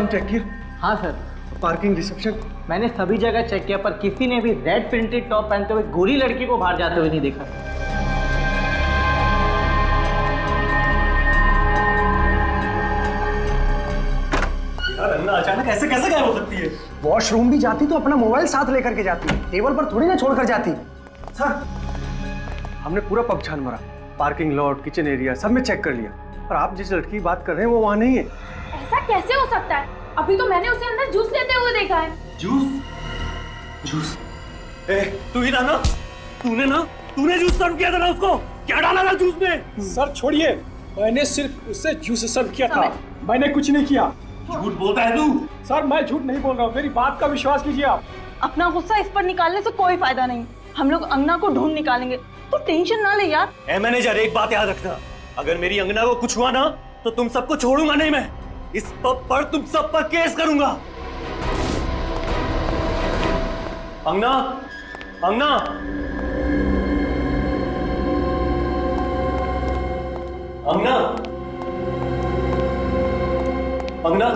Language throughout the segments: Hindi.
वॉशरूम चेक किया? हाँ सर, पार्किंग, रिसेप्शन? मैंने सभी जगह चेक किया पर किसी ने भी रेड प्रिंटेड टॉप पहनते हुए गोरी लड़की को बाहर जाते हुए नहीं देखा। यार अन्ना अचानक ऐसे कैसे गायब हो सकती है? वॉशरूम भी जाती तो अपना मोबाइल साथ लेकर के जाती, टेबल पर थोड़ी ना छोड़कर जाती। सर, हमने पूरा पब छान मारा, पार्किंग लॉट, किचन एरिया सब में चेक कर लिया, पर आप जिस लड़की की बात कर रहे हैं वो वहाँ नहीं है। ऐसा कैसे हो सकता है? अभी तो मैंने उसे अंदर जूस लेते हुए देखा है। जूस? जूस? तू ही था ना? तूने जूस सर्व किया था ना उसको? क्या डाला था जूस में? सर छोड़िए, मैंने सिर्फ उससे जूस सर्व किया था, मैंने कुछ नहीं किया। झूठ बोलता है तू? सर मैं झूठ नहीं बोल रहा हूँ, मेरी बात का विश्वास कीजिए आप। अपना गुस्सा इस पर निकालने से कोई फायदा नहीं, हम लोग अंगना को ढूंढ निकालेंगे, तो टेंशन ना ले यार। ए मैनेजर, एक बात याद रखना, अगर मेरी अंगना को कुछ हुआ ना तो तुम सबको छोड़ूंगा नहीं मैं। इस पब पर तुम सब पर केस करूंगा। अंगना, अंगना, अंगना, अंगना,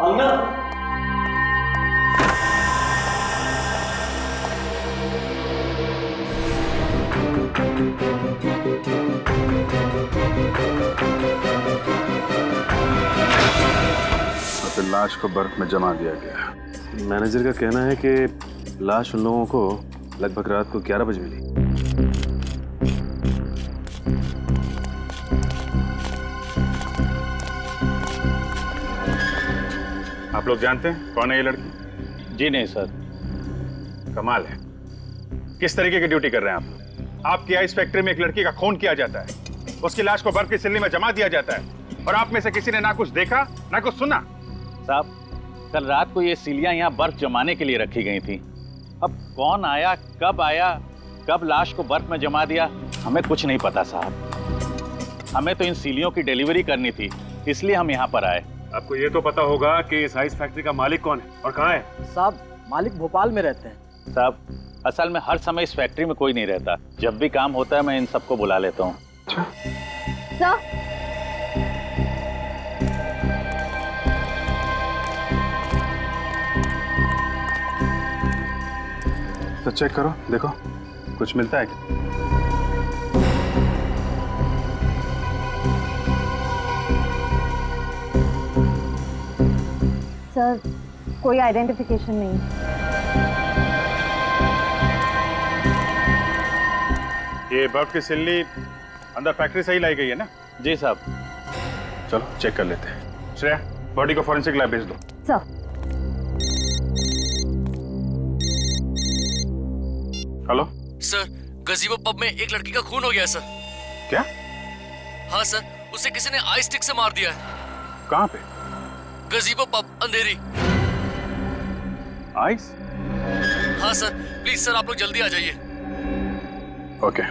अंगना। फिर लाश को बर्फ में जमा दिया गया। मैनेजर का कहना है कि लाश उन लोगों को लगभग रात को 11 बजे मिली। आप लोग जानते हैं कौन है ये लड़की? जी नहीं सर। कमाल है, किस तरीके की ड्यूटी कर रहे हैं आप? आपकी आइस फैक्ट्री में एक लड़की का खून किया जाता है, उसकी लाश को बर्फ की सिल्ली में जमा दिया जाता है, और आप में से किसी ने ना कुछ देखा ना कुछ सुना। साहब, कल रात को ये सिलियां यहाँ बर्फ जमाने के लिए रखी गई थी। अब कौन आया, कब लाश को बर्फ में जमा दिया, हमें कुछ नहीं पता साहब। हमें तो इन सिलियों की डिलीवरी करनी थी, इसलिए हम यहाँ पर आए। आपको ये तो पता होगा कि इस आइस फैक्ट्री का मालिक कौन है और कहाँ है? साहब, मालिक भोपाल में रहते हैं। साहब, असल में हर समय इस फैक्ट्री में कोई नहीं रहता, जब भी काम होता है मैं इन सबको बुला लेता हूँ। सर, तो चेक करो, देखो कुछ मिलता है क्या? सर कोई आइडेंटिफिकेशन नहीं। ये बर्फ की सिल्ली अंदर फैक्ट्री से ही लाई गई है ना? जी साहब। चलो चेक कर लेते हैं। श्रेया, बॉडी को फॉरेंसिक लैब भेज दो। सर। हेलो सर, गजीबो पब में एक लड़की का खून हो गया है सर। क्या? हाँ सर, उसे किसी ने आइस स्टिक से मार दिया है। कहाँ पे? गजीबो पब, अंधेरी। आइस? हाँ सर, प्लीज सर आप लोग जल्दी आ जाइए। ओके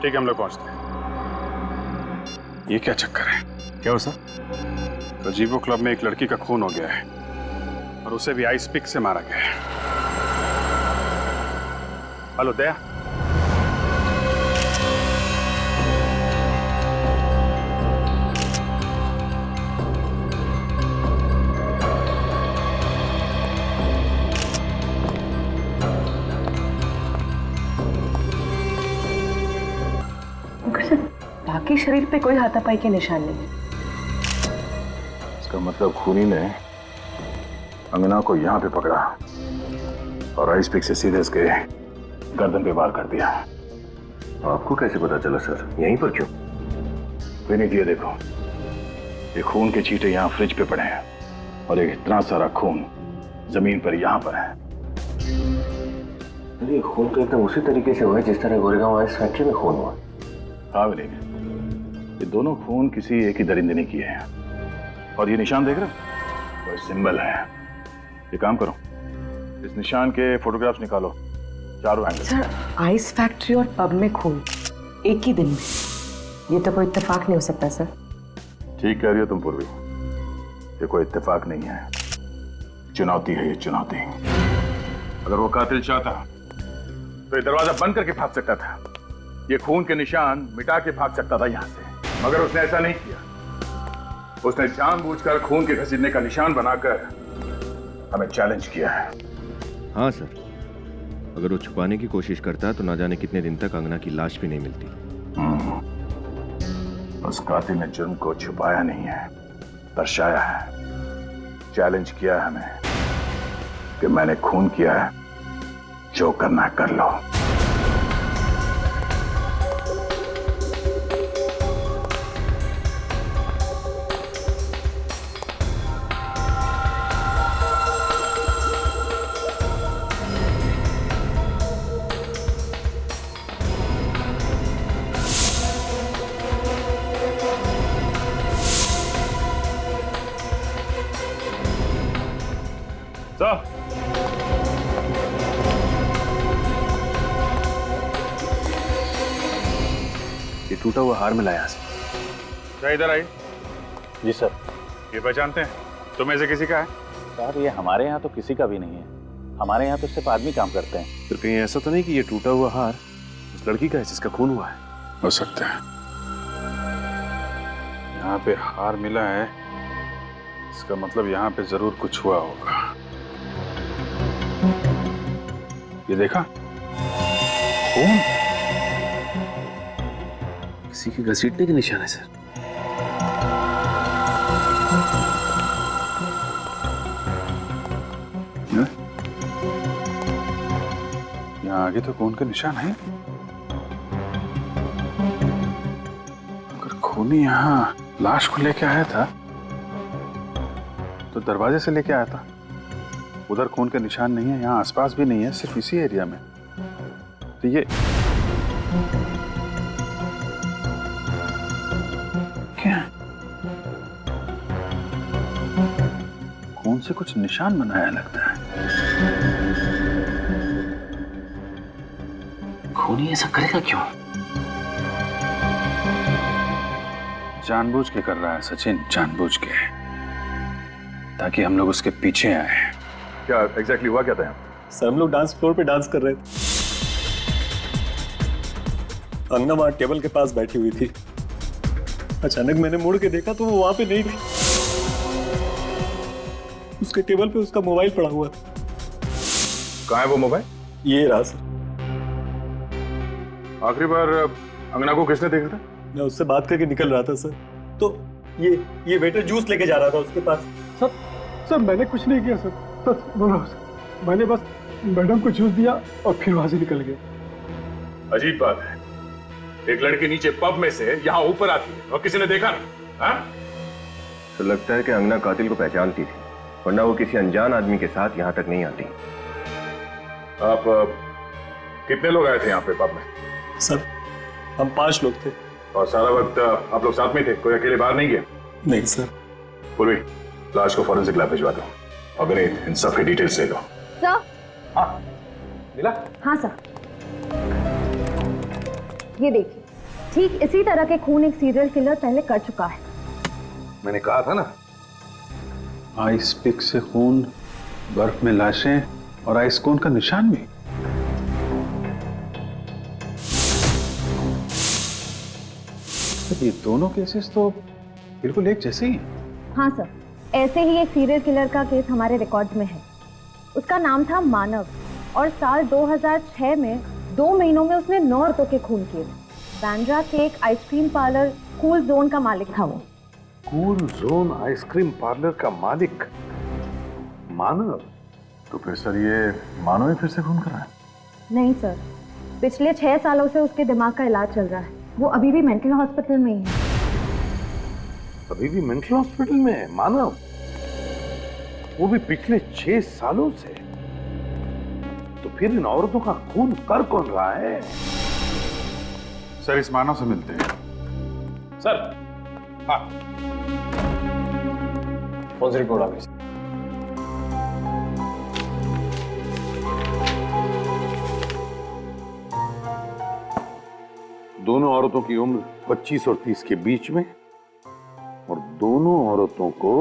ठीक है, हम लोग पहुंचते हैं। ये क्या चक्कर है? क्या हो सर? गजीबो क्लब में एक लड़की का खून हो गया है और उसे भी आइस पिक से मारा गया है। हेलो दया, बाकी शरीर पे कोई हाथापाई के निशान नहीं। इसका मतलब खूनी ने अंगना को यहाँ पे पकड़ा और आइस पिक से सीधे इसके गर्दन पे वार कर दिया। आपको कैसे पता चला सर? यहीं पर क्यों? विनीत, ये देखो, ये खून के छींटे यहाँ फ्रिज पे पड़े हैं और एक इतना सारा खून जमीन पर यहाँ पर है। ये खून तो एकदम उसी तरीके से हुआ है जिस तरह गोरेगांव आइस फैक्ट्री में खून हुआ। हाँ विनीत, ये दोनों खून किसी एक ही दरिंदे ने किए हैं। और ये निशान देख रहे हो, वो सिंबल है। ये काम करो, इस निशान के फोटोग्राफ्स निकालो, चारों एंगल। सर, आइस फैक्ट्री और पब में खून एक ही दिन में, ये तो कोई इत्तेफाक नहीं हो सकता सर। ठीक कह रही हो तुम पूर्वी, ये कोई इत्तेफाक नहीं है, चुनौती है ये चुनौती। अगर वो कातिल चाहता तो ये दरवाजा बंद करके भाग सकता था, ये खून के निशान मिटा के भाग सकता था यहाँ से, मगर उसने ऐसा नहीं किया। उसने जानबूझकर खून के घसीटने का निशान बनाकर हमें चैलेंज किया है। हाँ सर, अगर वो छुपाने की कोशिश करता तो ना जाने कितने दिन तक अंगना की लाश भी नहीं मिलती। उस कातिल ने जुर्म को छुपाया नहीं है, दर्शाया है। चैलेंज किया है हमें कि मैंने खून किया है, जो करना है कर लो। ये टूटा हुआ हार मिला यहाँ से। क्या इधर आई? जी सर। ये पहचानते हैं? तुम्हें से किसी का है? सर ये हमारे यहाँ तो किसी का भी नहीं है, हमारे यहाँ तो सिर्फ आदमी काम करते हैं। फिर कहीं ऐसा तो नहीं कि ये टूटा हुआ हार उस लड़की का है जिसका खून हुआ है? हो सकता है। यहाँ पे हार मिला है, इसका मतलब यहाँ पे जरूर कुछ हुआ होगा। ये देखा खून? किसी के घसीटने के निशान है सर। यहाँ आगे तो खून के निशान है। अगर खूनी यहाँ लाश को लेके आया था तो दरवाजे से लेके आया था। उधर खून के निशान नहीं है, यहाँ आसपास भी नहीं है, सिर्फ इसी एरिया में। तो ये क्या? खून से कुछ निशान बनाया लगता है। खूनी ऐसा करेगा क्यों? जानबूझ के कर रहा है सचिन, जानबूझ के, ताकि हम लोग उसके पीछे आए। क्या एग्जैक्टली हुआ क्या था? सर हम लोग डांस फ्लोर पे डांस कर रहे थे, अंगना वहां टेबल के पास बैठी हुई थी। अचानक मैंने मुड़ के देखा तो वो वहां पे नहीं थी। उसके टेबल पे उसका मोबाइल पड़ा हुआ था। कहाँ है वो मोबाइल? ये रहा सर। आखिरी बार अंगना को किसने देखा था? मैं उससे बात करके निकल रहा था सर, तो ये वेटर जूस लेके जा रहा था उसके पास। सर मैंने कुछ नहीं किया सर, सच बोल रहा हूँ सर। मैंने बस मैडम को जूस दिया और फिर वहां से निकल गया। अजीब बात है, एक लड़की नीचे पब में से यहाँ ऊपर आती है और किसी ने देखा नहीं। हाँ? तो लगता है कि अंगना कातिल को पहचानती थी, वरना वो किसी अनजान आदमी के साथ यहाँ तक नहीं आती। आप कितने लोग आए थे यहाँ पे पब में? सर हम 5 लोग थे। और सारा वक्त आप लोग साथ में थे, कोई अकेले बाहर नहीं गया? नहीं सर। पूर्वी, लाश को फॉरेंसिक लैब भिजवा दो और विनीत इन सब की डिटेल्स ले लो। सर। हाँ मिला? हाँ सर, ये देखिए, ठीक इसी तरह के खून एक सीरियल किलर पहले कर चुका है। मैंने कहा था ना, आइस पिक से खून, बर्फ में लाशें और आइस कोन का निशान भी। ये दोनों केसेस तो बिल्कुल एक जैसे ही हैं। हाँ सर, ऐसे ही एक सीरियल किलर का केस हमारे रिकॉर्ड में है। उसका नाम था मानव और साल 2006 में 2 महीनों में उसने 9 औरतों के खून किए। बांद्रा के एक आइसक्रीम पार्लर कूल जोन का मालिक था वो। कूल जोन आइसक्रीम पार्लर का मालिक मानव? तो फिर सर ये मानव ही फिर से खून कर रहा है? नहीं सर, पिछले 6 सालों से उसके दिमाग का इलाज चल रहा है। वो अभी भी मेंटल हॉस्पिटल में ही है। अभी भी मेंटल हॉस्पिटल में है मानव? वो भी पिछले 6 सालों से? तो फिर इन औरतों का खून कर कौन रहा है? सर इस मानव से मिलते हैं। सर हाँ, कौन सी रिपोर्ट आ गई? दोनों औरतों की उम्र 25 और 30 के बीच में, और दोनों औरतों को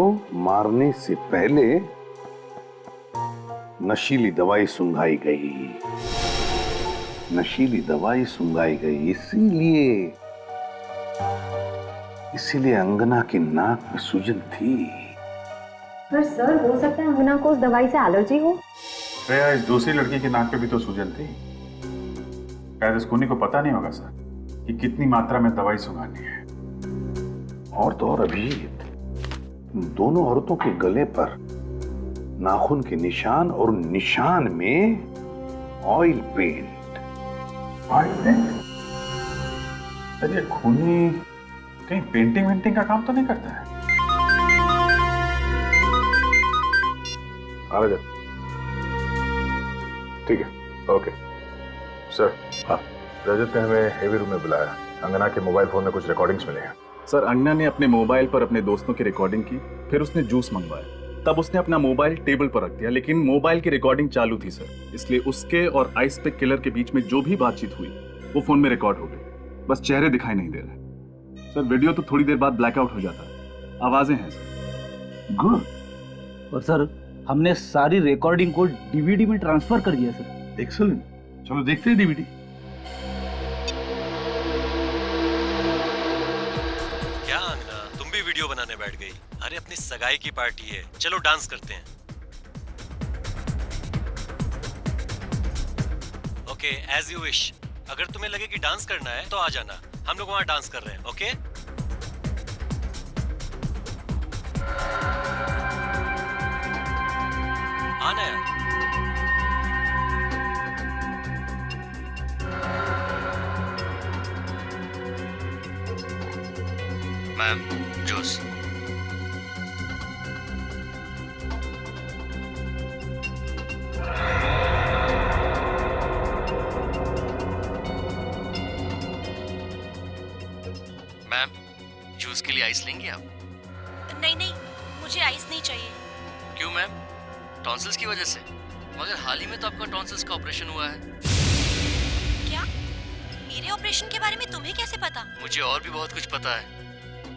मारने से पहले नशीली दवाई सुंघाई गई। नशीली दवाई सुंघाई गई, इसीलिए अंगना की नाक में सूजन थी। पर सर हो सकता है अंगना को उस दवाई से एलर्जी हो। श्रेया, इस दूसरी लड़की की नाक पे भी तो सूजन थी। शायद इस खूनी को पता नहीं होगा सर कि कितनी मात्रा में दवाई सुंघानी है। और तो और अभी दोनों औरतों के गले पर नाखून के निशान और निशान में oil paint. Oil paint? Sir ये खूनी कहीं पेंटिंग वेंटिंग का काम तो नहीं करता है? आ रहा, ठीक है, ओके सर। हाँ, रजत ने हमें हेवी रूम में बुलाया। अंगना के मोबाइल फोन में कुछ रिकॉर्डिंग्स मिले हैं। सर, अंगना ने अपने मोबाइल पर अपने दोस्तों की रिकॉर्डिंग की, फिर उसने जूस मंगवाया। तब उसने अपना मोबाइल टेबल पर रख दिया, लेकिन मोबाइल की रिकॉर्डिंग चालू थी सर, इसलिए उसके और आइस पिक किलर के बीच में जो भी बातचीत हुई वो फोन में रिकॉर्ड हो गई। बस चेहरे दिखाई नहीं दे रहे सर। वीडियो तो थोड़ी देर बाद ब्लैकआउट हो जाता है, आवाजें हैं सर। गुड। और सर हमने सारी रिकॉर्डिंग को डीवीडी में ट्रांसफर कर दिया सर। एक्सीलेंट, चलो देखते हैं डीवीडी। क्या अंगना, तुम भी वीडियो बनाने बैठ गई? अरे अपनी सगाई की पार्टी है, चलो डांस करते हैं। Okay, as you wish. अगर तुम्हें लगे कि डांस करना है तो आ जाना, हम लोग वहां डांस कर रहे हैं। ओके आना यार। Ma'am, juice. मैम, जूस के लिए आइस लेंगी आप? नहीं नहीं, मुझे आइस नहीं चाहिए। क्यों मैम? टॉन्सिल्स की वजह से? मगर हाल ही में तो आपका टॉन्सिल्स का ऑपरेशन हुआ है। क्या? मेरे ऑपरेशन के बारे में तुम्हें कैसे पता? मुझे और भी बहुत कुछ पता है,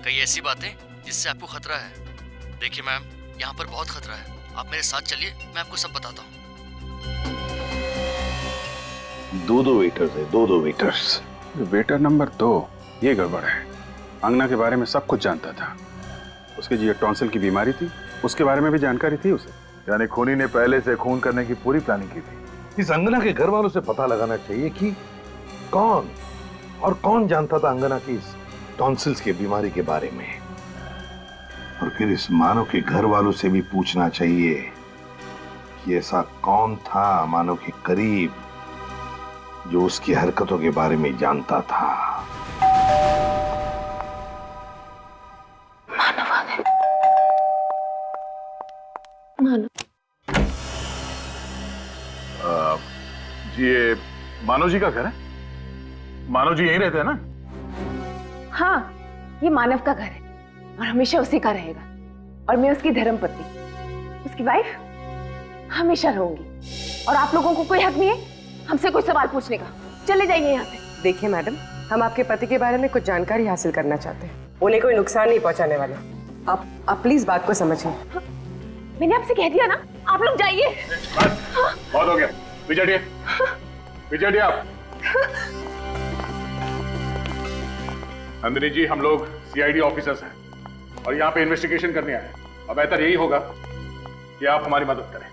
कई ऐसी बातें जिससे आपको खतरा है। देखिए मैम, यहाँ पर बहुत खतरा है, आप मेरे साथ चलिए, मैं आपको सब बताता हूँ। दो वेटर्स है, दो वेटर्स। वेटर नंबर 2, ये गड़बड़ है। अंगना के बारे में सब कुछ जानता था। उसकी जो टॉन्सिल की बीमारी थी उसके बारे में भी जानकारी थी उसे। यानी खूनी ने पहले से खून करने की पूरी प्लानिंग की थी। इस अंगना के घर वालों से पता लगाना चाहिए कि कौन जानता था अंगना की इस टॉन्सिल्स की बीमारी के बारे में। और फिर इस मानव के घर वालों से भी पूछना चाहिए कि ऐसा कौन था मानव के करीब जो उसकी हरकतों के बारे में जानता था। मानव आ गए। मानव जी, ये मानव जी का घर है? मानव जी यहीं रहते हैं ना? हाँ, ये मानव का घर है और हमेशा उसी का रहेगा। और मैं उसकी धर्मपत्नी, उसकी वाइफ हमेशा रहूंगी। और आप लोगों को कोई हक नहीं है हमसे कोई सवाल पूछने का। चले जाइए यहाँ से। देखिए मैडम, हम आपके पति के बारे में कुछ जानकारी हासिल करना चाहते हैं। उन्हें कोई नुकसान नहीं पहुंचाने वाले। आप प्लीज बात को समझिए। हाँ, मैंने आपसे कह दिया ना, आप लोग जाइए। बहुत हो गया, विजय आप। नंदिनी जी, हम लोग सीआईडी ऑफिसर्स हैं और यहाँ पे इन्वेस्टिगेशन करने आए हैं। अब बेहतर यही होगा कि आप हमारी मदद करें।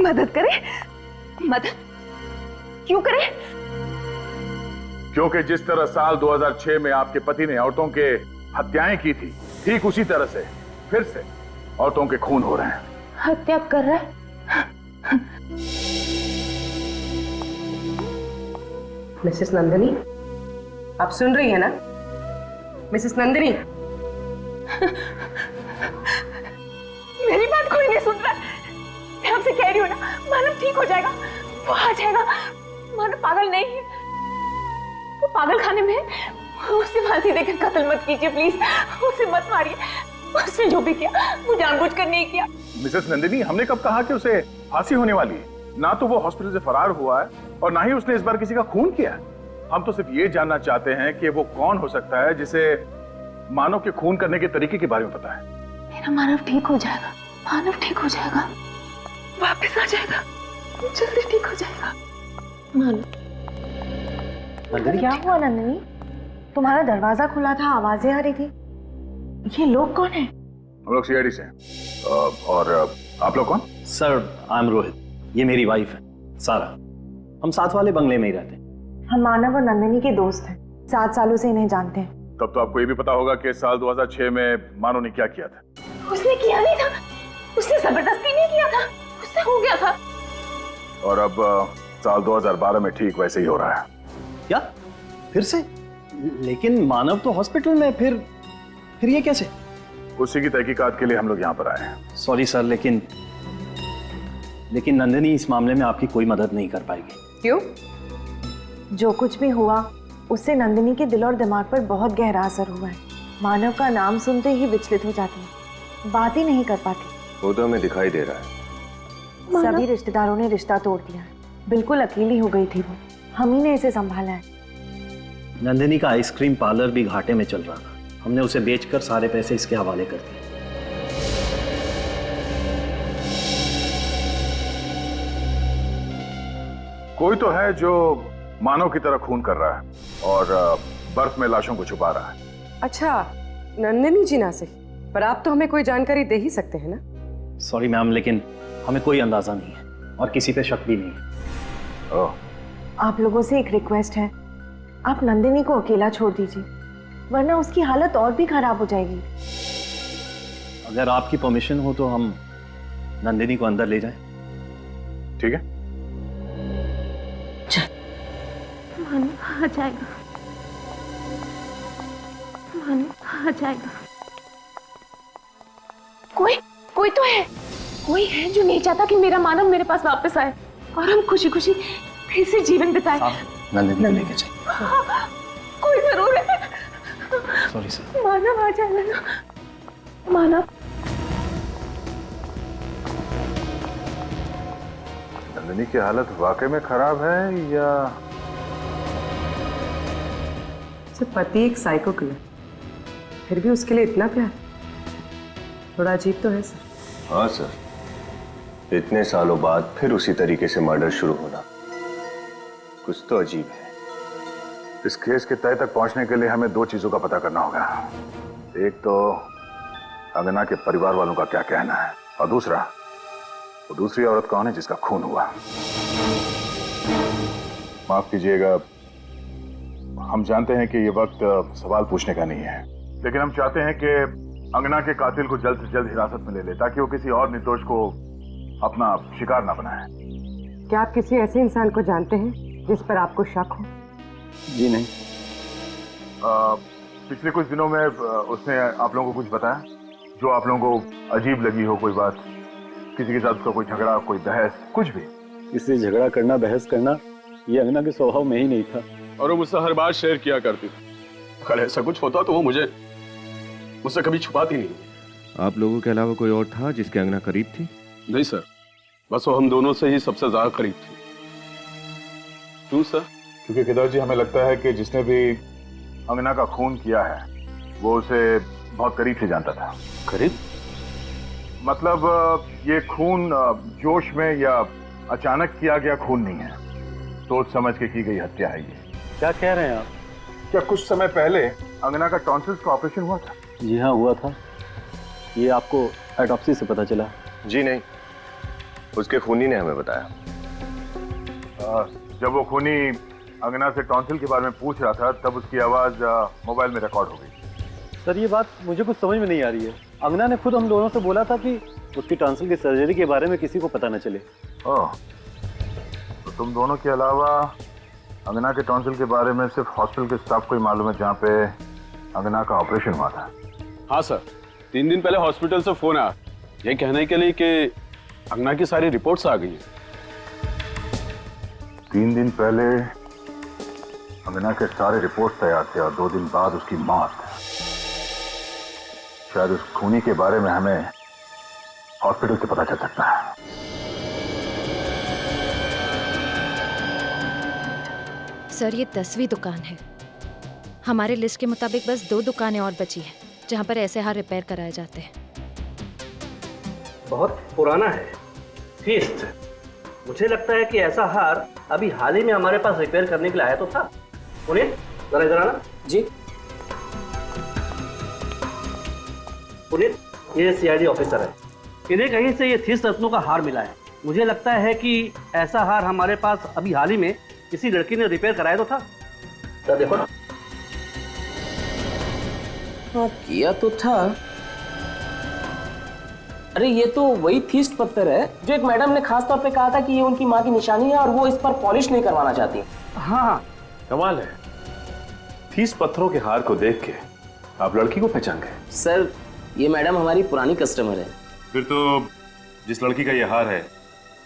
मदद करें? मदद क्यों करें? क्योंकि जिस तरह साल 2006 में आपके पति ने औरतों के हत्याएं की थी, ठीक उसी तरह से फिर से औरतों के खून हो रहे हैं। हत्या कर रहा है? मिसेस नंदिनी, आप सुन रही है ना? मिसेस नंदिनी, मेरी बात कोई नहीं सुन रहा। मैं आपसे कह रही हूँ ना, मानव ठीक हो जाएगा, वो आ जाएगा। मानव पागल नहीं है, वो पागल खाने में है। उसे फांसी देकर कत्ल मत कीजिए प्लीज, उसे मत मारिए। उसने जो भी किया वो जानबूझकर नहीं किया। मिसेस नंदिनी, हमने कब कहा कि उसे फांसी होने वाली है? ना तो वो हॉस्पिटल से फरार हुआ है और ना ही उसने इस बार किसी का खून किया। हम तो सिर्फ ये जानना चाहते हैं कि वो कौन हो सकता है जिसे मानव के खून करने के तरीके के बारे में पता है। मेरा मानव ठीक हो जाएगा, मानव ठीक हो जाएगा, वापस आ जाएगा, जल्दी ठीक हो जाएगा। मानव, नंदिनी, क्या हुआ नंदिनी? तुम्हारा दरवाजा खुला था, आवाजें आ रही थी। ये लोग कौन है? हम लोग सीआईडी से हैं। और आप लोग कौन? सर आई एम रोहित, ये मेरी वाइफ है सारा। हम साथ वाले बंगले में ही रहते हैं। हम मानव और नंदिनी के दोस्त हैं, 7 सालों से इन्हें जानते हैं। तब तो आपको ये भी पता होगा कि साल 2006 में मानव ने क्या किया था। उसने किया नहीं था, उसने जबरदस्ती नहीं किया था, उससे हो गया था। और अब साल 2012 में ठीक वैसे ही हो रहा है। क्या फिर से? लेकिन मानव तो हॉस्पिटल में, फिर ये कैसे? उसी की तहकीकात के लिए हम लोग यहाँ पर आए हैं। सॉरी सर, लेकिन नंदिनी इस मामले में आपकी कोई मदद नहीं कर पाएगी। क्यों? जो कुछ भी हुआ उससे नंदिनी के दिल और दिमाग पर बहुत गहरा असर हुआ है। मानव का नाम सुनते ही विचलित हो जाती है, बात ही नहीं कर पाती। वो तो हमें दिखाई दे रहा है। सभी रिश्तेदारों ने रिश्ता तोड़ दिया, बिल्कुल अकेली हो गई थी वो। हम ही ने इसे संभाला है। नंदिनी का आइसक्रीम पार्लर भी घाटे में चल रहा था, हमने उसे बेचकर सारे पैसे इसके हवाले कर दिए। कोई तो है जो मानव की तरह खून कर रहा है और बर्फ में लाशों को छुपा रहा है। अच्छा, नंदिनी जी ना सही, पर आप तो हमें कोई जानकारी दे ही सकते हैं ना? सॉरी मैम, लेकिन हमें कोई अंदाजा नहीं है और किसी पे शक भी नहीं है। ओह। आप लोगों से एक रिक्वेस्ट है, आप नंदिनी को अकेला छोड़ दीजिए, वरना उसकी हालत और भी खराब हो जाएगी। अगर आपकी परमिशन हो तो हम नंदिनी को अंदर ले जाएं। ठीक है। मानव आ जाएगा, मानव आ जाएगा। कोई तो है, कोई है जो नहीं चाहता कि मेरा मानव मेरे पास वापस आए और हम खुशी खुशी फिर से जीवन बिताए। नंदिनी को लेके जाइए। कोई जरूर है। Sorry sir. मानव आ जाएगा ना? मानव। नंदिनी की हालत वाकई में खराब है या? पति एक साइको किलर, फिर भी उसके लिए इतना प्यार, थोड़ा अजीब तो है सर। हाँ सर, इतने सालों बाद फिर उसी तरीके से मर्डर शुरू होना कुछ तो अजीब है। इस केस के तय तक पहुंचने के लिए हमें 2 चीजों का पता करना होगा। एक तो अंगना के परिवार वालों का क्या कहना है, और दूसरा वो दूसरी औरत कौन है जिसका खून हुआ। माफ कीजिएगा, हम जानते हैं कि ये वक्त सवाल पूछने का नहीं है, लेकिन हम चाहते हैं कि अंगना के कातिल को जल्द से जल्द हिरासत में ले ले, ताकि वो किसी और निर्दोष को अपना शिकार ना बनाए। क्या आप किसी ऐसे इंसान को जानते हैं जिस पर आपको शक हो? जी नहीं। पिछले कुछ दिनों में उसने आप लोगों को कुछ बताया जो आप लोगों को अजीब लगी हो? कोई बात, किसी के साथ उसका कोई झगड़ा, कोई बहस, कुछ भी? इससे झगड़ा करना, बहस करना ये अंगना के स्वभाव में ही नहीं था, और वो मुझसे हर बार शेयर किया करती थी। अगर ऐसा कुछ होता तो वो मुझसे कभी छुपाती नहीं। आप लोगों के अलावा कोई और था जिसके अंगना करीब थी? नहीं सर, बस वो हम दोनों से ही सबसे ज्यादा करीब थी। क्यों सर? क्योंकि केदार जी, हमें लगता है कि जिसने भी अंगना का खून किया है वो उसे बहुत करीब से जानता था। करीब मतलब ये खून जोश में या अचानक किया गया खून नहीं है, सोच समझ के की गई हत्या है ये। क्या कह रहे हैं आप? क्या कुछ समय पहले अंगना का टॉन्सिल्स का ऑपरेशन हुआ था? जी हाँ, हुआ था। ये आपको ऑटोप्सी से पता चला? जी नहीं, उसके खूनी ने हमें बताया। जब वो खूनी अंगना से टॉन्सिल के बारे में पूछ रहा था तब उसकी आवाज मोबाइल में रिकॉर्ड हो गई। सर, ये बात मुझे कुछ समझ में नहीं आ रही है। अंगना ने खुद हम दोनों से बोला था कि उसकी टॉन्सिल की सर्जरी के बारे में किसी को पता न चले। ओह, तो तुम दोनों के अलावा अंगना के टॉन्सिल के बारे में सिर्फ हॉस्पिटल के स्टाफ को ही मालूम है जहाँ पे अंगना का ऑपरेशन हुआ था? हाँ सर, 3 दिन पहले हॉस्पिटल से फोन आया ये कहने के लिए कि अंगना की सारी रिपोर्ट्स आ गई हैं। 3 दिन पहले अंगना के सारे रिपोर्ट तैयार थे और 2 दिन बाद उसकी मौत। शायद उस खूनी के बारे में हमें हॉस्पिटल से पता चल सकता है। सर, ये 10वीं दुकान है। हमारे लिस्ट के मुताबिक बस 2 दुकानें और बची हैं जहां पर ऐसे हार रिपेयर कराए जाते हैं। बहुत पुराना है, फीस्ट। मुझे लगता है कि ऐसा हार अभी हाल ही में हमारे पास रिपेयर करने के लिए आया तो था। उन्हें जरा इधर आना। जी। पुनीत, ये सीआईडी ऑफिसर है। इन्हें कहीं से ये 30 रत्नों का हार मिला है। मुझे लगता है कि ऐसा हार हमारे पास अभी हाल ही में किसी लड़की ने रिपेयर कराया तो था। तो देखो ना। हाँ, किया तो था। अरे ये तो वही थीस्ट पत्थर है जो एक मैडम ने खास तौर पे कहा था कि ये उनकी माँ की निशानी है और वो इस पर पॉलिश नहीं करवाना चाहती। हाँ, कमाल है, 30 पत्थरों के हार को देख के आप लड़की को पहचान गए? सर, ये मैडम हमारी पुरानी कस्टमर है। फिर तो जिस लड़की का ये हार है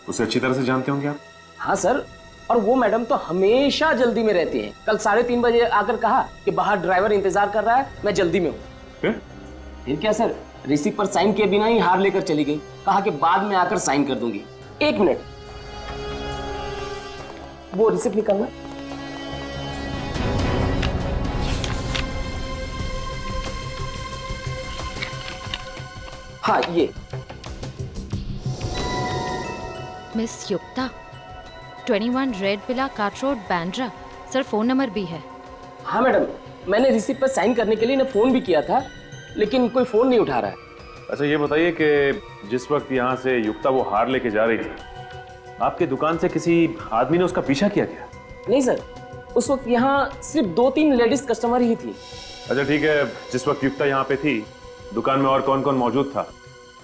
उसे अच्छी तरह से जानते होंगे आप? हाँ सर, और वो मैडम तो हमेशा जल्दी में रहती हैं। कल 3:30 बजे आकर कहा कि बाहर ड्राइवर इंतजार कर रहा है, मैं जल्दी में हूँ। फिर क्या सर, रिसीप्ट पर साइन किए बिना ही हार लेकर चली गई। कहा कि बाद में आकर साइन कर दूंगी। 1 मिनट, वो रिसीप्ट निकालना। हाँ, ये मिस युक्ता, 21 red villa cart road, Bandra. Sir, phone number भी है। हाँ मैडम, मैंने रिसीप्ट पर साइन करने के लिए इन्हें फोन भी किया था, लेकिन कोई फोन नहीं उठा रहा है। अच्छा ये बताइए कि जिस वक्त यहाँ से युक्ता वो हार लेके जा रही थी, आपके दुकान से किसी आदमी ने उसका पीछा किया क्या? नहीं सर, उस वक्त यहाँ सिर्फ 2-3 लेडीज कस्टमर ही थी। अच्छा ठीक है, जिस वक्त युक्ता यहाँ पे थी दुकान में और कौन कौन मौजूद था,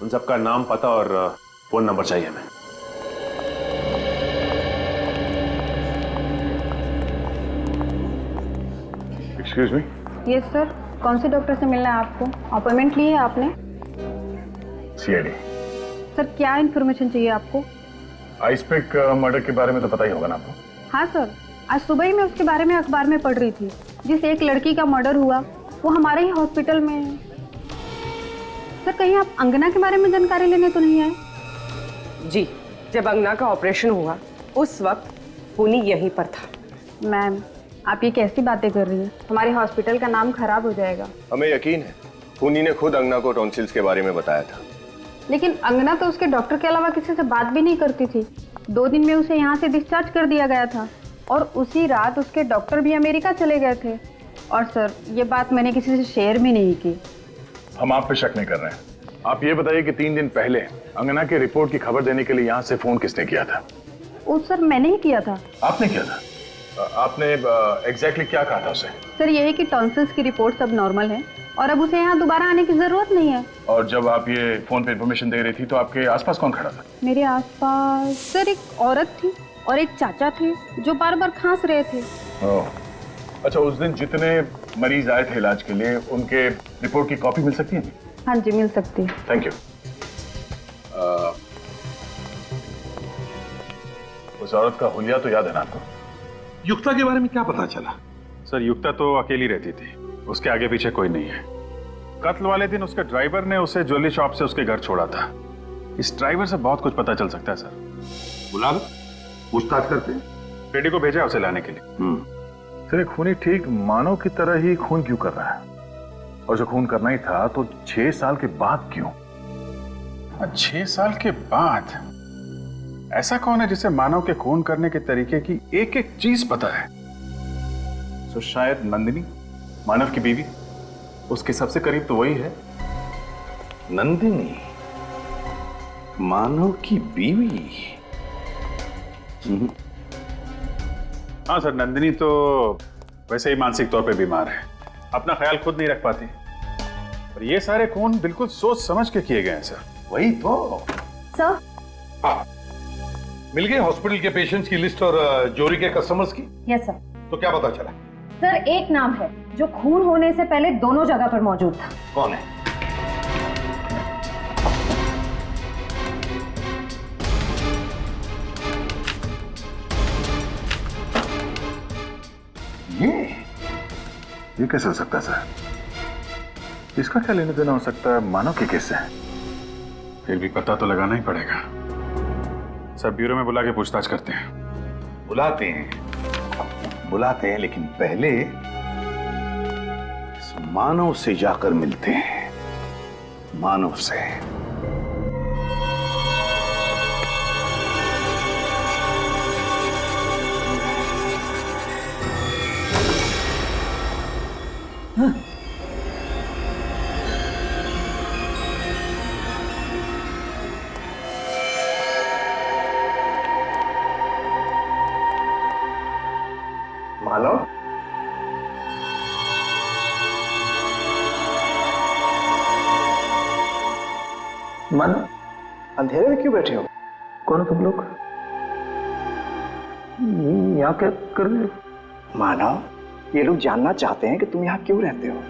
उन सबका नाम, पता और फोन नंबर चाहिए हमें। Excuse me. यस सर, कौन से डॉक्टर से मिलना है आपको? अपॉइंटमेंट ली है आपने? सीआईडी। सर, क्या इन्फॉर्मेशन चाहिए आपको? आइसपिक मर्डर के बारे में तो पता ही होगा ना आपको? हाँ सर, आज सुबह ही मैं उसके बारे में अखबार में पढ़ रही थी। जिस एक लड़की का मर्डर हुआ वो हमारे ही हॉस्पिटल में है। सर, कहीं आप अंगना के बारे में जानकारी लेने तो नहीं आए? जी, जब अंगना का ऑपरेशन हुआ उस वक्त पुनी यहीं पर था। मैम, आप ये कैसी बातें कर रही हैं? हमारे हॉस्पिटल का नाम खराब हो जाएगा। हमें यकीन है, पुनी ने खुद अंगना को टॉन्सिल्स के बारे में बताया था। लेकिन अंगना तो उसके डॉक्टर के अलावा किसी से बात भी नहीं करती थी। 2 दिन में उसे यहाँ से डिस्चार्ज कर दिया गया था और उसी रात उसके डॉक्टर भी अमेरिका चले गए थे। और सर, ये बात मैंने किसी से शेयर भी नहीं की। हम आप पे शक नहीं कर रहे हैं। आप ये बताइए कि 3 दिन पहले अंगना की रिपोर्ट की खबर देने के लिए यहाँ से फोन किसने किया था? वो सर, मैंने ही किया था। आपने किया था? आपने एग्जैक्टली क्या कहा था उसे? सर, यही कि टॉन्सिल्स की रिपोर्ट सब नॉर्मल है और अब उसे यहाँ दोबारा आने की जरूरत नहीं है। और जब आप ये फोन पे इन्फॉर्मेशन दे रही थी तो आपके आसपास कौन खड़ा था? मेरे आसपास सर एक औरत थी और एक चाचा थे जो बार बार खांस रहे थे। ओह, अच्छा, उस दिन जितने मरीज आए थे इलाज के लिए उनके रिपोर्ट की कॉपी मिल सकती है? हाँ जी, मिल सकती है। Thank you. उस औरत का हुलिया तो याद है ना आपको? युक्ता के बारे में क्या पता चला? सर, युक्ता तो अकेली रहती थी, उसके आगे पीछे कोई नहीं है। कत्ल वाले दिन उसके ड्राइवर ने उसे ज्वेलरी शॉप से उसके घर छोड़ा था। इस ड्राइवर से बहुत कुछ पता चल सकता है सर। बुला लो, पूछताछ करते हैं। बेटी को भेजा उसे लाने के लिए। सर, एक खूनी ठीक मानव की तरह ही खून क्यों कर रहा है? और जो खून करना ही था तो 6 साल के बाद क्यों? 6 साल के बाद? ऐसा कौन है जिसे मानव के खून करने के तरीके की एक एक चीज पता है? तो शायद नंदिनी, मानव की बीवी, उसके सबसे करीब तो वही है। नंदिनी, मानव की बीवी? हाँ सर, नंदिनी तो वैसे ही मानसिक तौर पे बीमार है, अपना ख्याल खुद नहीं रख पाती। और ये सारे खून बिल्कुल सोच समझ के किए गए हैं सर। वही तो सर। हाँ, मिल गए हॉस्पिटल के पेशेंट्स की लिस्ट और जोरी के कस्टमर्स की? Yes sir. तो क्या पता चला? सर, एक नाम है जो खून होने से पहले दोनों जगह पर मौजूद था। कौन है? ये कैसे हो सकता है सर? इसका क्या लेने देना हो सकता है मानव के केस से? फिर भी पता तो लगाना ही पड़ेगा सर। ब्यूरो में बुला के पूछताछ करते हैं। बुलाते हैं, लेकिन पहले इस मानव से जाकर मिलते हैं। मानव से। मानव, मानव, अंधेरे में क्यों बैठे हो? कौन हो तुम लोग? यहाँ क्या कर रहे हो? मानव, ये लोग जानना चाहते हैं कि तुम यहाँ क्यों रहते हो।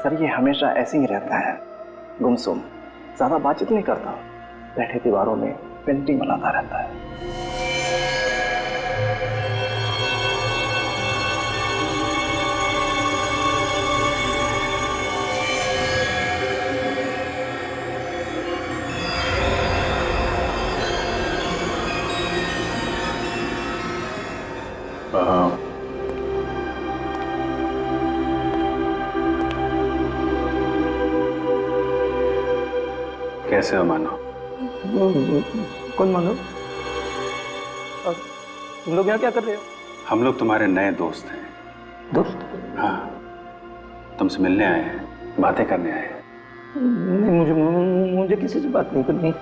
सर, ये हमेशा ऐसे ही रहता है, गुमसुम, ज्यादा बातचीत नहीं करता, बैठे दीवारों में पेंटिंग बनाता रहता है। कैसे हो मानो? कौन मानो? तुम लोग यहाँ क्या कर रहे हो? हम लोग तुम्हारे नए दोस्त हैं। दोस्त? हाँ, तुमसे मिलने आए हैं, बातें करने आए हैं। नहीं, मुझे किसी से बात नहीं करनी।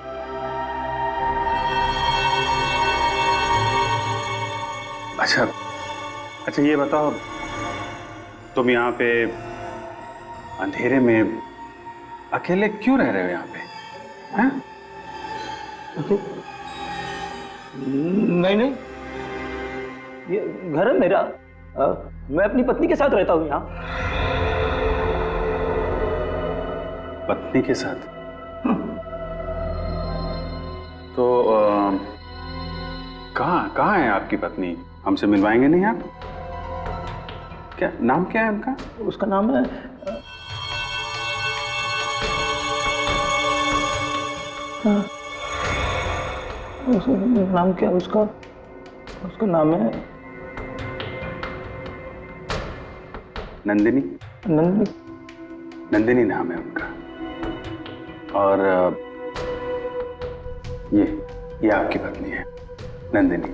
अच्छा ये बताओ, तुम यहाँ पे अंधेरे में अकेले क्यों रह रहे हो यहाँ पे? हाँ? नहीं, ये घर है मेरा। मैं अपनी पत्नी के साथ रहता हूँ यहाँ। पत्नी के साथ? तो कहाँ है आपकी पत्नी? हमसे मिलवाएंगे नहीं आप? क्या नाम क्या है उनका? उसका नाम है नाम क्या है उसका? उसका नाम है नंदिनी। नंदिनी? नंदिनी नाम है उनका। और ये आपकी पत्नी है, नंदिनी।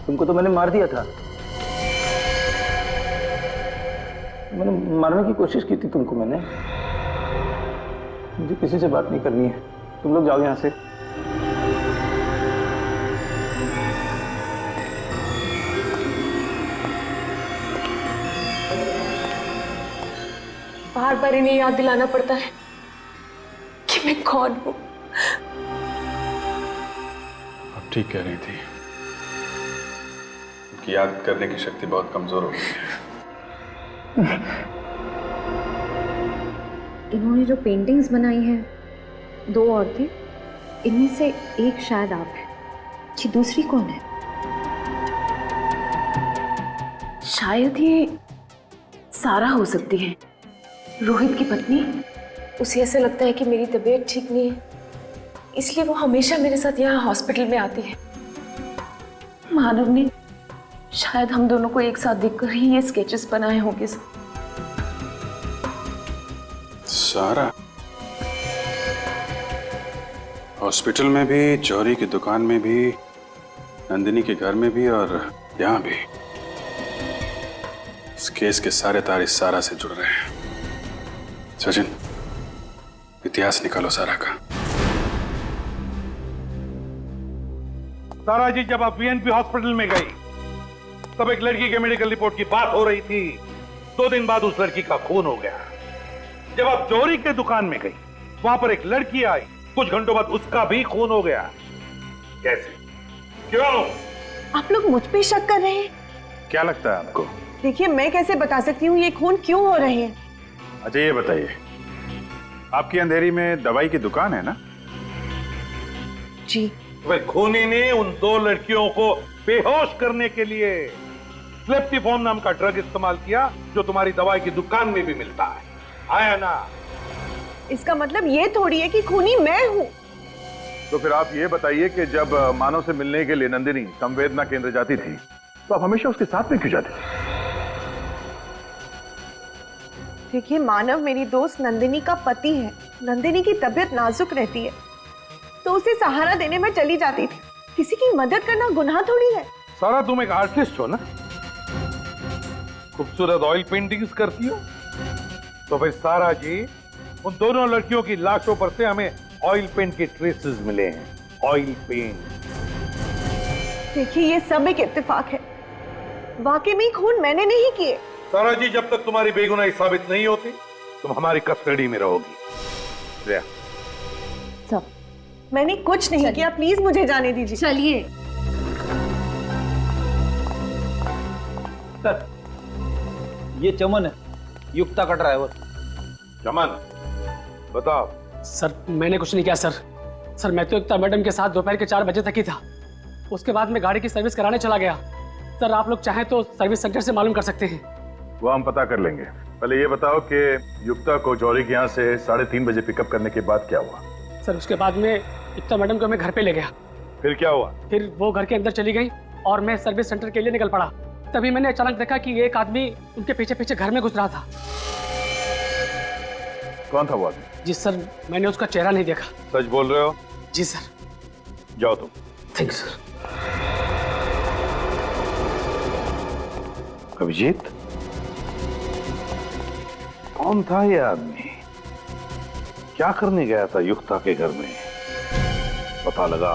तुमको तो मैंने मार दिया था। मैंने मारने की कोशिश की थी तुमको मैंने। मुझे किसी से बात नहीं करनी है, तुम लोग जाओ यहाँ से। बार बार इन्हें याद दिलाना पड़ता है कि मैं कौन हूँ। अब ठीक कह रही थी, उनकी याद करने की शक्ति बहुत कमजोर हो गई है। इन्होंने जो पेंटिंग्स बनाई हैं, 2 औरतें, इनमें से एक शायद आप हैं। ये दूसरी कौन है? शायद ये सारा हो सकती है, रोहित की पत्नी। उसे ऐसा लगता है कि मेरी तबीयत ठीक नहीं है, इसलिए वो हमेशा मेरे साथ यहाँ हॉस्पिटल में आती है। मानव ने शायद हम दोनों को एक साथ देखकर ही ये स्केचेस बनाए होंगे। सारा हॉस्पिटल में भी, चोरी की दुकान में भी, नंदिनी के घर में भी और यहाँ भी। इस केस के सारे तार इस सारा से जुड़ रहे हैं। सचिन, इतिहास निकालो सारा का। सारा जी, जब आप वीएनपी हॉस्पिटल में गई तब एक लड़की के मेडिकल रिपोर्ट की बात हो रही थी। 2 दिन बाद उस लड़की का खून हो गया। जब आप चोरी के दुकान में गई, वहां पर एक लड़की आई, कुछ घंटों बाद उसका भी खून हो गया। कैसे? क्यों? आप लोग मुझ पे शक कर रहे हैं? क्या लगता है आपको? देखिए, मैं कैसे बता सकती हूँ ये खून क्यों हो रहे हैं। अच्छा ये बताइए, आपकी अंधेरी में दवाई की दुकान है ना? जी। वह खूनी ने उन 2 लड़कियों को बेहोश करने के लिए स्लेप्टिफॉर्म नाम का ड्रग इस्तेमाल किया, जो तुम्हारी दवाई की दुकान में भी मिलता है। आया ना? इसका मतलब ये थोड़ी है कि खूनी मैं हूँ। तो फिर आप ये बताइए कि जब मानव से मिलने के लिए नंदिनी संवेदना केंद्र जाती थी, तो आप हमेशा उसके साथ में क्यों जाते थे? देखिए, मानव मेरी दोस्त नंदिनी का पति है। नंदिनी की तबीयत नाजुक रहती है, तो उसे सहारा देने में चली जाती थी। किसी की मदद करना गुनाह थोड़ी है। सारा, तुम एक आर्टिस्ट हो ना? खूबसूरत ऑयल पेंटिंग्स करती हो। तो फिर सारा जी, उन दोनों लड़कियों की लाशों पर से हमें ऑयल पेंट के ट्रेसेस मिले हैं। Oil paint. देखिए ये सब एक इत्तेफाक है, वाकई में खून मैंने नहीं किए। सारा जी, जब तक तुम्हारी बेगुनाही साबित नहीं होती तुम हमारी कस्टडी में रहोगी। जया, सब मैंने कुछ नहीं किया, प्लीज मुझे जाने दीजिए। चलिए सर, ये चमन है, युक्ता का ड्राइवर। चमन, बताओ। सर मैंने कुछ नहीं किया सर। सर मैं तो युक्ता मैडम के साथ दोपहर के 4 बजे तक ही था। उसके बाद मैं गाड़ी की सर्विस कराने चला गया। सर आप लोग चाहें तो सर्विस सेंटर से मालूम कर सकते हैं। वो हम पता कर लेंगे। पहले ये बताओ कि युक्ता को जौहरी के यहाँ से 3:30 बजे पिकअप करने के बाद क्या हुआ? सर उसके बाद में युक्ता मैडम को मैं घर पे ले गया। फिर क्या हुआ? फिर वो घर के अंदर चली गई और मैं सर्विस सेंटर के लिए निकल पड़ा। तभी मैंने अचानक देखा कि एक आदमी उनके पीछे पीछे घर में घुस रहा था। कौन था वो आदमी? जी सर मैंने उसका चेहरा नहीं देखा। सच बोल रहे हो? जी सर। जाओ तुम। Thank you sir. अभिजीत, कौन था ये आदमी? क्या करने गया था युक्ता के घर में? पता लगा।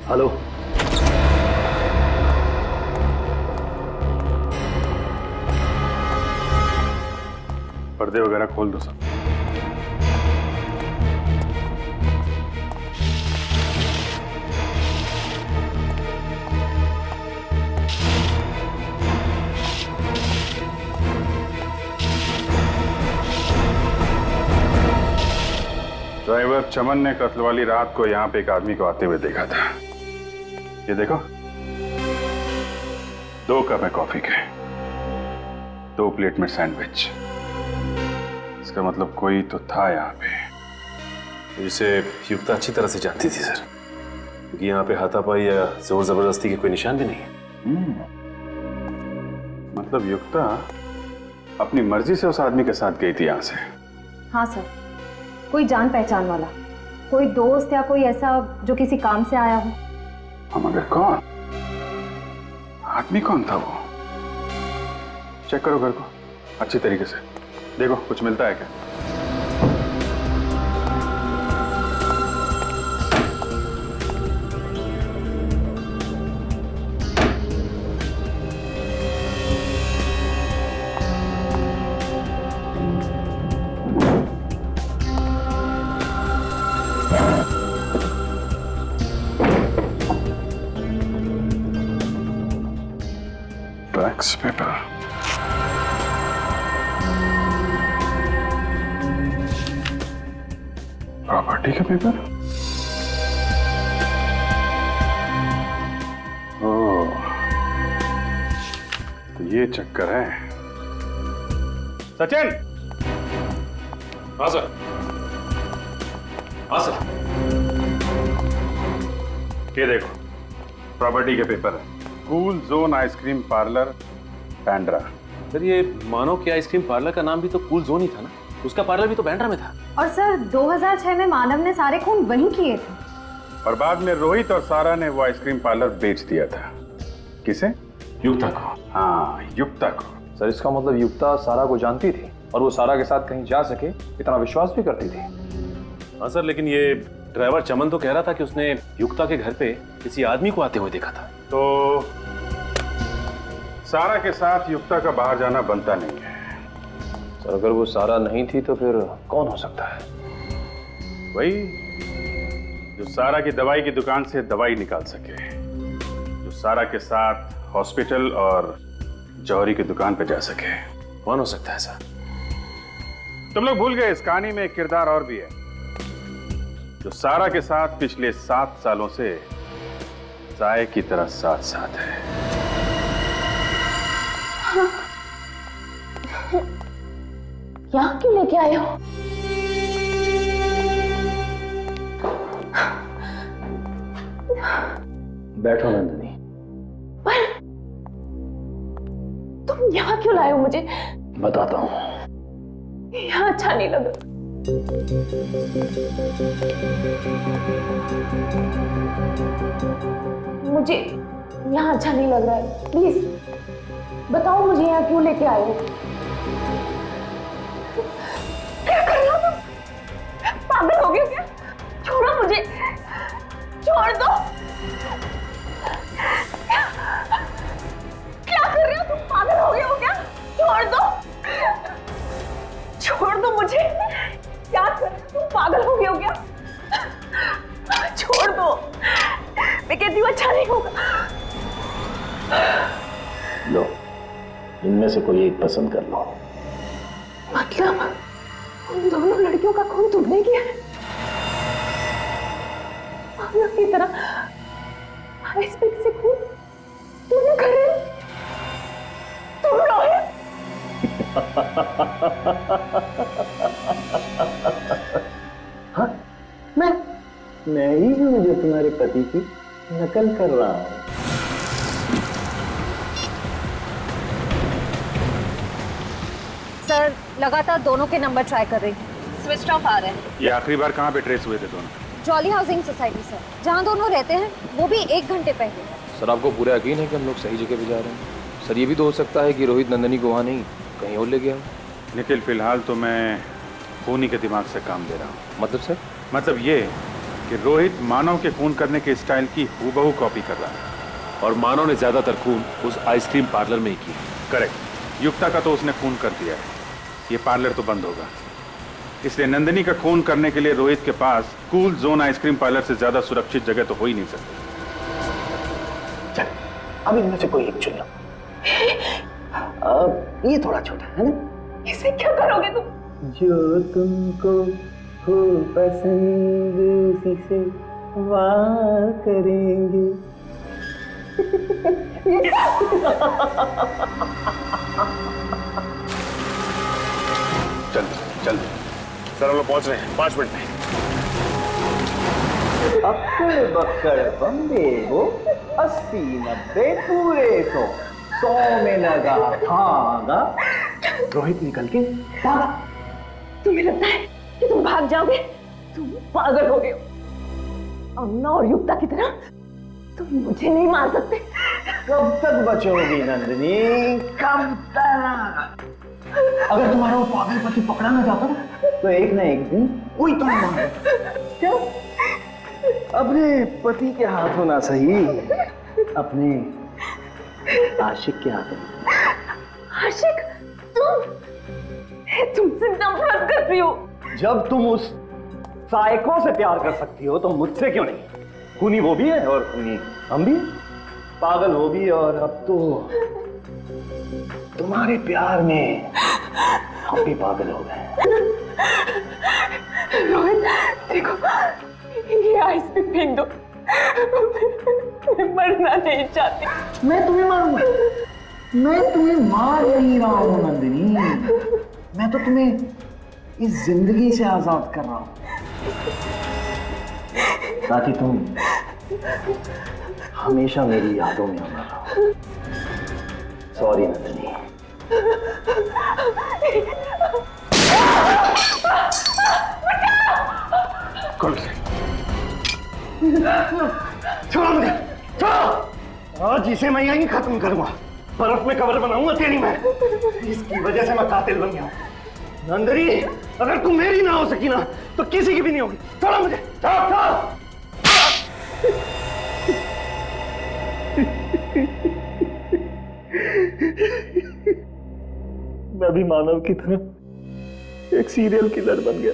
हेलो, पर्दे वगैरह खोल दो सब। ड्राइवर चमन ने कत्ल वाली रात को यहाँ पे एक आदमी को आते हुए देखा था। ये देखो, 2 कप है कॉफी के, 2 प्लेट में सैंडविच। इसका मतलब कोई तो था यहाँ पे। जिसे युक्ता अच्छी तरह से जानती थी सर, क्योंकि यहाँ पे हाथापाई या जोर जबरदस्ती के कोई निशान भी नहीं है। मतलब युक्ता अपनी मर्जी से उस आदमी के साथ गई थी यहाँ से? हाँ सर, कोई जान पहचान वाला, कोई दोस्त या कोई ऐसा जो किसी काम से आया हो। मगर कौन? आदमी कौन था वो? चेक करो घर को अच्छी तरीके से, देखो कुछ मिलता है क्या। टैक्स पेपर, प्रॉपर्टी का पेपर। ओह, तो ये चक्कर है। सचिन। हाँ सर। हाँ सर। ये देखो प्रॉपर्टी के पेपर है। Cool zone ice cream parlour, Bandra. Sir ये मानो कि आइसक्रीम पार्लर का नाम भी तो कूल जोन ही था ना, उसका पार्लर भी तो बैंड्रा में था। और सर 2006 में मानव ने सारे खून वहीं किए थे। और बाद में रोहित और सारा ने वो आइसक्रीम पार्लर बेच दिया था। किसे? युक्ता को। हाँ, युक्ता को। सर इसका मतलब युक्ता सारा को जानती थी और वो सारा के साथ कहीं जा सके इतना विश्वास भी करती थी। हाँ सर, लेकिन ये ड्राइवर चमन तो कह रहा था कि उसने युक्ता के घर पे किसी आदमी को आते हुए देखा था। तो सारा के साथ युक्ता का बाहर जाना बनता नहीं है। सर अगर वो सारा नहीं थी तो फिर कौन हो सकता है? वही जो सारा की दवाई की दुकान से दवाई निकाल सके, जो सारा के साथ हॉस्पिटल और जौहरी की दुकान पे जा सके। कौन हो सकता है सर? तुम लोग भूल गए इस कहानी में एक किरदार और भी है जो सारा के साथ पिछले 7 सालों से साए की तरह साथ साथ है। यहाँ क्यों लेके आए हो? बैठो नंदिनी। पर तुम यहाँ क्यों लाए हो मुझे? बताता हूँ। यहाँ अच्छा नहीं लगा। मुझे यहाँ अच्छा नहीं लग रहा है। प्लीज बताओ मुझे यहाँ क्यों लेके आए हो? क्या कर रहे हो तुम? पागल हो गए हो क्या? छोड़ो मुझे, छोड़ दो। क्या कर रहे हो तुम? पागल हो गए हो क्या? छोड़ दो, छोड़ दो मुझे। क्या कर रहे हो तुम? पागल हो गए हो क्या? छोड़ दो, मैं कहती हूँ अच्छा नहीं होगा। लो, इनमें से कोई एक पसंद कर लो। मतलब उन दोनों लड़कियों का खून तुमने किया है? पागल की तरह आइस पिक से खून तुमने कर रहे हो? तुम रोहित? हाँ, मैं ही हूँ जो तुम्हारे पति की नकल कर रहा हूँ। सर लगातार दोनों के नंबर ट्राई कर रही हूँ, स्विच ऑफ आ रहे हैं। ये आखिरी बार कहाँ पे ट्रेस हुए थे दोनों? जॉली हाउसिंग सोसाइटी सर, जहाँ दोनों रहते हैं, वो भी 1 घंटे पहले। सर आपको पूरा यकीन है कि हम लोग सही जगह पे जा रहे हैं? सर ये भी तो हो सकता है कि रोहित नंदिनी को वहाँ नहीं कहीं और ले गया हो। निखिल, फिलहाल तो मैं खूनी के दिमाग से काम दे रहा हूँ। मतलब सर? मतलब ये कि रोहित मानव के खून करने के स्टाइल की हूबहू कॉपी कर रहा है और मानव ने ज्यादातर खून उस आइसक्रीम पार्लर में ही की। करेक्ट। युक्ता का तो उसने खून कर दिया है, ये पार्लर तो बंद होगा, इसलिए नंदिनी का खून करने के लिए रोहित के पास कूल जोन आइसक्रीम पार्लर से ज्यादा सुरक्षित जगह तो हो ही नहीं सकती। चल, अब इनमें से कोई एक चुन लो। ये थोड़ा छोटा है ना? इसे क्या करोगे तुम? जो तुमको हो पसंद उसी से वार करेंगे। चल सर, हम लोग पहुंच रहे हैं 5 मिनट में। अक्कड़ बक्कड़ बम्बे हो, 80-90 पूरे 100 में लगा धागा। रोहित निकल के भागा। तुम्हें लगता है कि तुम भाग जाओगे? तुम पागल हो गए हो। अन्ना और युक्ता की तरह तुम मुझे नहीं मार सकते। कब तक बचोगी नंदिनी, कब तक? अगर तुम्हारा वो पागल पति पकड़ा ना जाता तो एक ना एक दिन कोई तो मारे। क्या? अपने पति के हाथों ना सही, अपने आशिक के हाथों। आशिक? तुमसे नफरत करती हो। जब तुम उस साइको से प्यार कर सकती हो तो मुझसे क्यों नहीं? खूनी वो भी है और खूनी हम भी, पागल वो भी, और अब तो तुम्हारे प्यार में हम भी पागल हो गए। रोहित देखो, ये आइस पे फेंक दो। मैं मरना नहीं चाहती। मैं तुम्हें मारूंगा? मैं तुम्हें मार नहीं रहा हूं नंदिनी, मैं तो तुम्हें इस जिंदगी से आजाद कर रहा हूं ताकि तुम हमेशा मेरी यादों में अमर रहो। सॉरी नंदिनी। कौन से? छोड़ो मुझे, छोड़ो। आज इसे मैं यहीं खत्म करूंगा, बर्फ में कब्र बनाऊंगा तेरी मैं। इसकी वजह से मैं कातिल बन गया हूं। नंदिनी, अगर तुम मेरी ना हो सकी ना तो किसी की भी नहीं होगी। छोड़ो मुझे, छोड़ो, छोड़ो। मैं भी मानव की तरह एक सीरियल किलर बन गया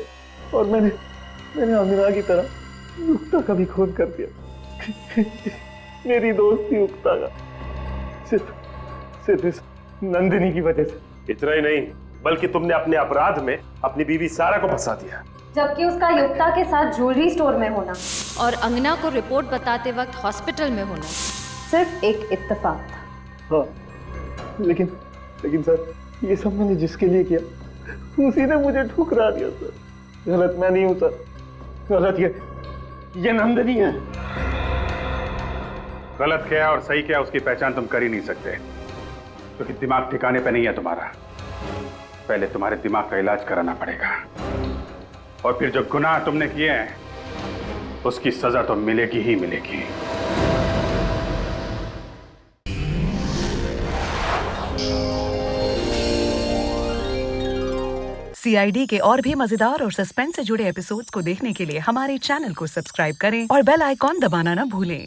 और मैंने अमीना की तरह युक्ता का भी खून कर दिया। मेरी दोस्ती युक्ता का सिर्फ इस नंदिनी की वजह से। इतना ही नहीं, बल्कि तुमने अपने अपराध में अपनी बीवी सारा को फंसा दिया, जबकि उसका युक्ता के साथ ज्वेलरी स्टोर में होना और अंगना को रिपोर्ट बताते वक्त हॉस्पिटल में होना सिर्फ एक इत्तेफाक था। हाँ, लेकिन सर, ये सब मैंने जिसके लिए किया उसी ने मुझे ठुकरा दिया सर। गलत मैं नहीं हूं सर, गलत ये नंदिनी है। गलत क्या और सही क्या उसकी पहचान तुम कर ही नहीं सकते, क्योंकि दिमाग ठिकाने पे नहीं है तुम्हारा। पहले तुम्हारे दिमाग का इलाज कराना पड़ेगा, और फिर जो गुनाह तुमने किए हैं उसकी सजा तो मिलेगी ही मिलेगी। CID के और भी मजेदार और सस्पेंस से जुड़े एपिसोड्स को देखने के लिए हमारे चैनल को सब्सक्राइब करें और बेल आइकॉन दबाना ना भूलें।